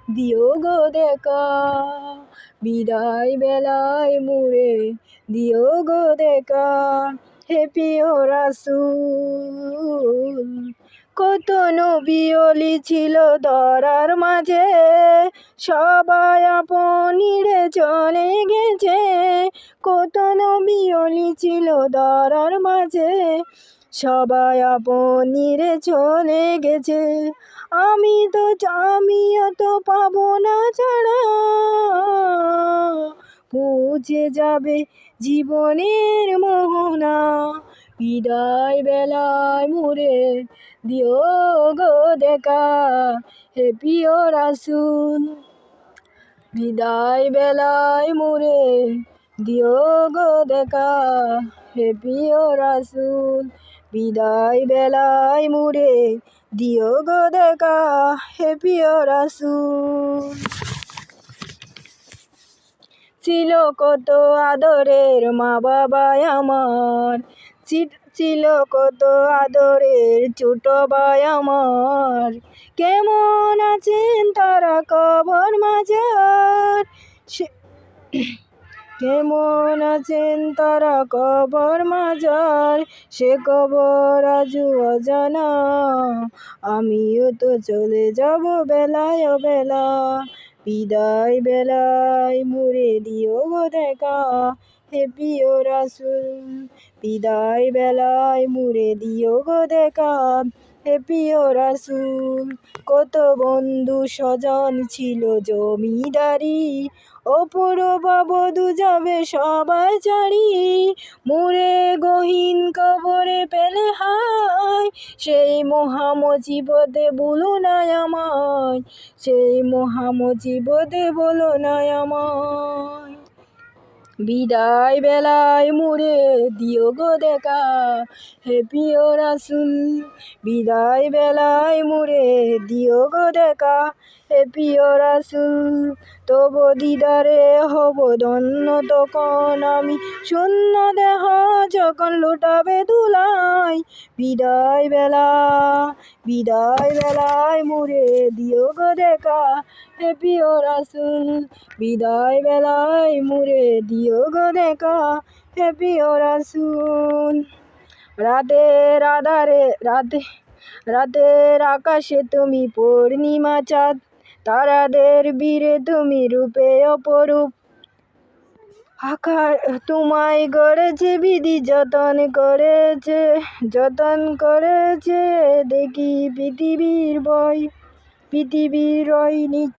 দিও গো দেখা। বিদায় বেলায় মুরে দিও গো দেখা। হে প্রিয় রাসূল, কত নবী অলি ছিল ধরার মাঝে, সবাই আপনিরে চলে গেছে। কত নবী অলি ছিল ধরার মাঝে, সবাই আপনিরে চলে গেছে। আমিও তো পাবো না ছাড়া, মুছে যাবে জীবনের মোহনা। বিদায় বেলায় মুরে দিও গো দেখা। হে প্রিয় রাসূল, বিদায় বেলায় মুরে দিও গো দেখা। হে প্রিয় রাসূল, বিদায় বেলায় মুরে দিও গো দেখা। হে প্রিয় রাসূল। ছিল কত আদরের মা বাবা আমার, ছিল কত আদরের ছোট ভাই আমার। কেমন আছেন তারা কবর মাঝার, কেমন আছেন তারা কবর মাঝার, সে কবর আজও অজানা। আমিও তো চলে যাব বেলায় বেলা। বিদায় বেলায় মুরে দিও গো দেখা। হে প্রিয় রাসূল, বিদায় বেলায় মুরে দিও গো দেখা। হে প্রিয় রাসূল, কত বন্ধু স্বজন ছিল জমিদারি, অপূর্বা বধূ যাবে সবাই ছাড়ি। মুরে গহীন কবরে পেলে হায়, সেই মহা মুসিবতে বলো না আমায়, সেই মহা মুসিবতে বলো না আমায়। বিদায় বেলায় মুরে দিও গো দেখা। হে প্রিয় রাসূল, বিদায় বেলায় মুরে দিও গো দেখা। হে প্রিয় রাসূল, তব দিদারে হব ধন্য তখন আমি, শূন্য দেহ যখন লুটাবে ধুলায়। বিদায় বেলায় মুরে দিও গো দেখা। হে প্রিয় রাসূল, বিদায় বেলায় মুরে দিও গো দেখা। হে প্রিয় রাসূল। রাতের আকাশে তুমি পূর্ণিমা চাঁদ, তারাদের বীরে তুমি রূপে অপরূপ। তোমায় গড়েছে বিধি, যতন করেছে দেখি পৃথিবীর রয়